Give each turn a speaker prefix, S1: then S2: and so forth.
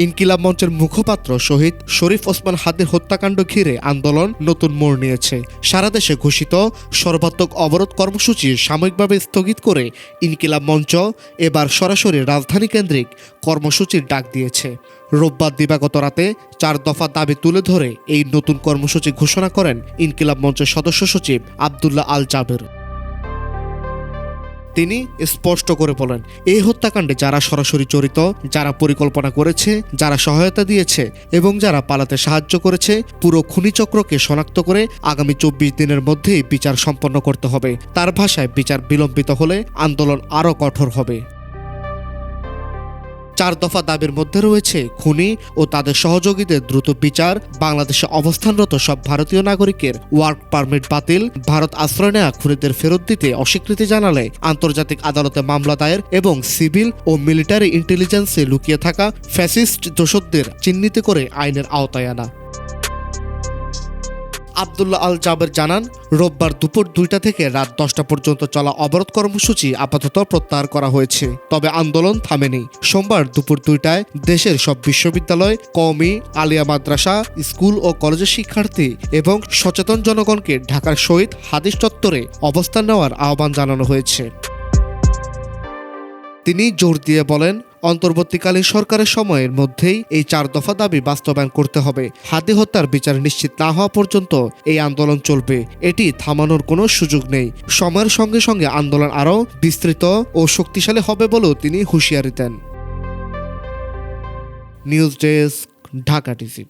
S1: ইনকিলাব মঞ্চের মুখপাত্র শহীদ শরীফ ওসমান হাদির হত্যাকাণ্ড ঘিরে আন্দোলন নতুন মোড় নিয়েছে। সারা দেশে ঘোষিত সর্বাত্মক অবরোধ কর্মসূচি সাময়িকভাবে স্থগিত করে ইনকিলাব মঞ্চ এবার সরাসরি রাজধানী কেন্দ্রিক কর্মসূচির ডাক দিয়েছে। রোববার দিবাগত রাতে 4 দফা দাবি তুলে ধরে এই নতুন কর্মসূচি ঘোষণা করেন ইনকিলাব মঞ্চের সদস্য সচিব আব্দুল্লাহ আল জাবের। তিনি স্পষ্ট করে বলেন, এই হত্যাকাণ্ডে যারা সরাসরি জড়িত, যারা পরিকল্পনা করেছে, যারা সহায়তা দিয়েছে এবং যারা পালাতে সাহায্য করেছে, পুরো খুনিচক্রকে শনাক্ত করে আগামী 24 দিনের মধ্যেই বিচার সম্পন্ন করতে হবে। তার ভাষায়, বিচার বিলম্বিত হলে আন্দোলন আরও কঠোর হবে। 4 দফা দাবির মধ্যে রয়েছে খুনি ও তাদের সহযোগীদের দ্রুত বিচার, বাংলাদেশে অবস্থানরত সব ভারতীয় নাগরিকের ওয়ার্ক পারমিট বাতিল, ভারত আশ্রয় নেওয়া খুনিদের ফেরত দিতে অস্বীকৃতি জানালে আন্তর্জাতিক আদালতে মামলা দায়ের এবং সিভিল ও মিলিটারি ইন্টেলিজেন্সে লুকিয়ে থাকা ফ্যাসিস্ট দোষকদের চিহ্নিত করে আইনের আওতায় আনা। আব্দুল্লাহ আল জাবের জানান, রোববার দুপুর 2টা থেকে রাত 10টা পর্যন্ত চলা অবরোধ কর্মসূচি আপাতত প্রত্যাহার করা হয়েছে, তবে আন্দোলন থামেনি। সোমবার দুপুর 2টায় দেশের সব বিশ্ববিদ্যালয়, কওমি, আলিয়া মাদ্রাসা, স্কুল ও কলেজের শিক্ষার্থী এবং সচেতন জনগণকে ঢাকার শহীদ হাদিস চত্বরে অবস্থান নেওয়ার আহ্বান জানানো হয়েছে। তিনি জোর দিয়ে বলেন, অন্তর্বর্তীকালীন সরকারের সময়ের মধ্যেই এই 4 দফা দাবি বাস্তবায়ন করতে হবে। হাদি হত্যার বিচার নিশ্চিত না হওয়া পর্যন্ত এই আন্দোলন চলবে। এটি থামানোর কোনো সুযোগ নেই। সময়ের সঙ্গে সঙ্গে আন্দোলন আরও বিস্তৃত ও শক্তিশালী হবে বলেও তিনি হুঁশিয়ারি দেন। News desk, Dhaka TV.